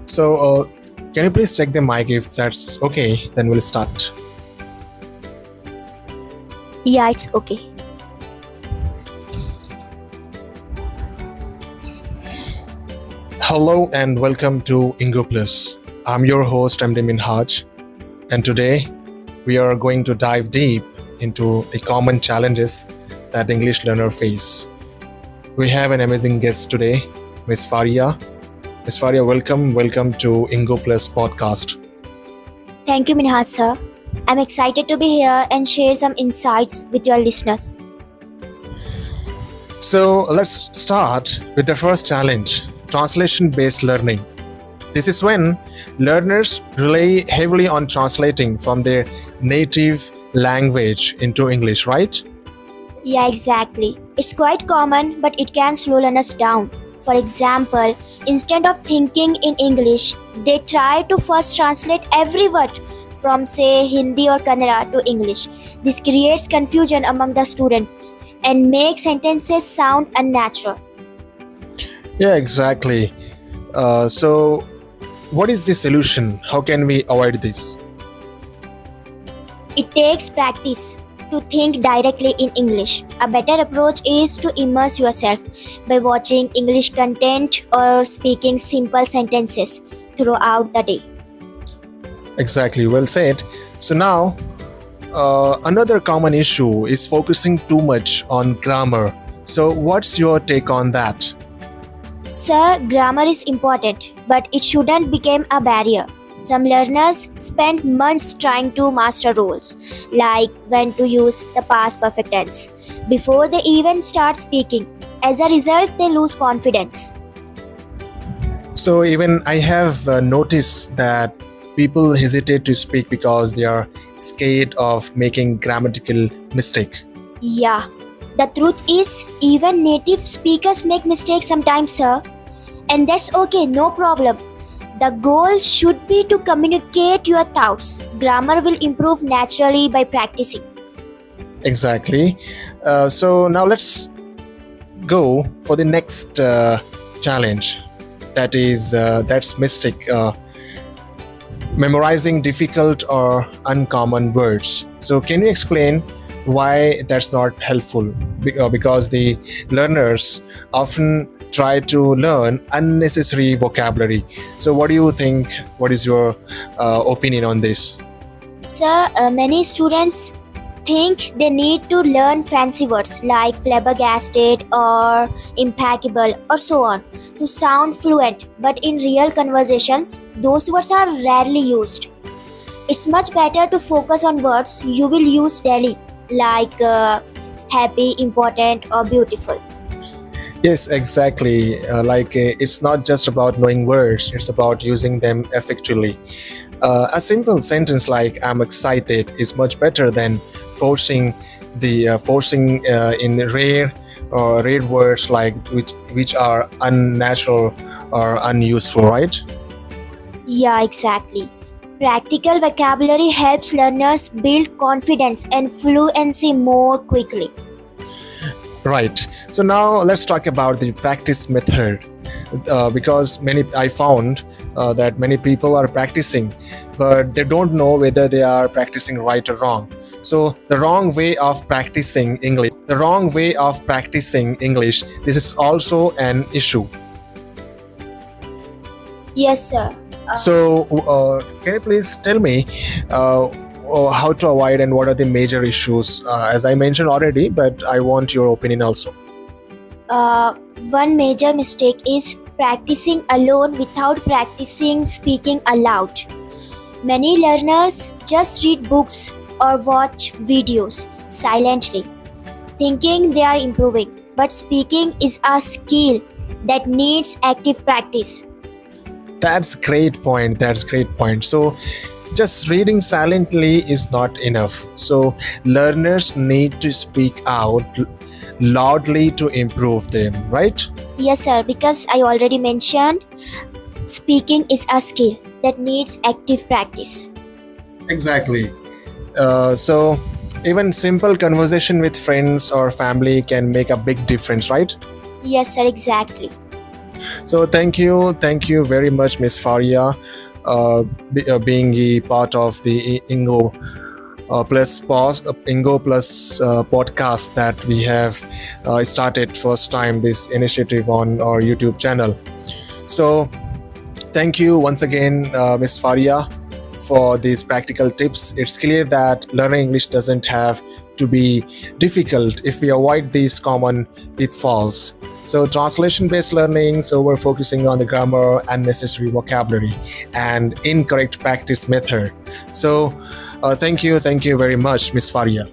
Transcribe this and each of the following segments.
So, can you please check the mic if that's okay? Then we'll start. Yeah, it's okay. Hello and welcome to Ingo Plus. I'm your host, MD Minhaj, and today we are going to dive deep into the common challenges that English learners face. We have an amazing guest today, Miss Faria. Miss Faria, welcome to Ingo Plus podcast. Thank you, Minhas sir. I'm excited to be here and share some insights with your listeners. So let's start with the first challenge, translation based learning. This is when learners rely heavily on translating from their native language into English, right? Yeah, exactly. It's quite common, but it can slow learners down. For example, instead of thinking in English, they try to first translate every word from, say, Hindi or Kannada to English. This creates confusion among the students and makes sentences sound unnatural. Yeah, exactly. So, what is the solution? How can we avoid this? It takes practice to think directly in English. A better approach is to immerse yourself by watching English content or speaking simple sentences throughout the day. Exactly, well said. So, now another common issue is focusing too much on grammar. So, what's your take on that? Sir, grammar is important, but it shouldn't become a barrier. Some learners spend months trying to master rules, like when to use the past perfect tense, before they even start speaking. As a result, they lose confidence. So even I have noticed that people hesitate to speak because they are scared of making grammatical mistake. Yeah, the truth is, even native speakers make mistakes sometimes, sir. And that's okay, no problem. The goal should be to communicate your thoughts. Grammar will improve naturally by practicing. Exactly. So now let's go for the next challenge. That's mistake. Memorizing difficult or uncommon words. So can you explain why that's not helpful? Because the learners often try to learn unnecessary vocabulary. So what do you think? What is your opinion on this? Sir, many students think they need to learn fancy words like flabbergasted or impeccable or so on to sound fluent, but in real conversations, those words are rarely used. It's much better to focus on words you will use daily, like happy, important, or beautiful. Yes, exactly. It's not just about knowing words; it's about using them effectively. A simple sentence like "I'm excited" is much better than forcing in rare words which are unnatural or unuseful, right? Yeah, exactly. Practical vocabulary helps learners build confidence and fluency more quickly. Right. So now let's talk about the practice method. Because many I found that many people are practicing, but they don't know whether they are practicing right or wrong. So the wrong way of practicing English. This is also an issue. Yes, sir. So can you please tell me how to avoid and what are the major issues? As I mentioned already, but I want your opinion also. Uh, One major mistake is practicing alone without practicing speaking aloud. Many learners just read books or watch videos silently, thinking they are improving. But speaking is a skill that needs active practice. That's great point. That's great point. So just reading silently is not enough. So learners need to speak out loudly to improve them, right? Yes, sir, because I already mentioned speaking is a skill that needs active practice. Exactly. So even simple conversation with friends or family can make a big difference, right? Yes, sir, exactly. So thank you very much, Miss Faria, being a part of the Ingo Plus podcast that we have started first time this initiative on our YouTube channel. So thank you once again, Miss Faria, for these practical tips. It's clear that learning English doesn't have to be difficult if we avoid these common pitfalls. So, translation based learning, so we're focusing on the grammar, unnecessary vocabulary, and incorrect practice method. So, thank you very much, Miss Faria.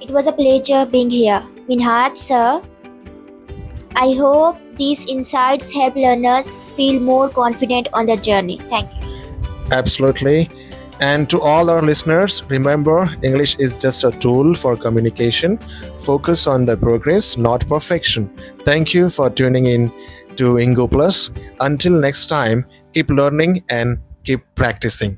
It was a pleasure being here. Minhaj, sir, I hope these insights help learners feel more confident on their journey. Thank you. Absolutely. And to all our listeners, remember English is just a tool for communication. Focus on the progress, not perfection. Thank you for tuning in to Ingo Plus. Until next time, keep learning and keep practicing.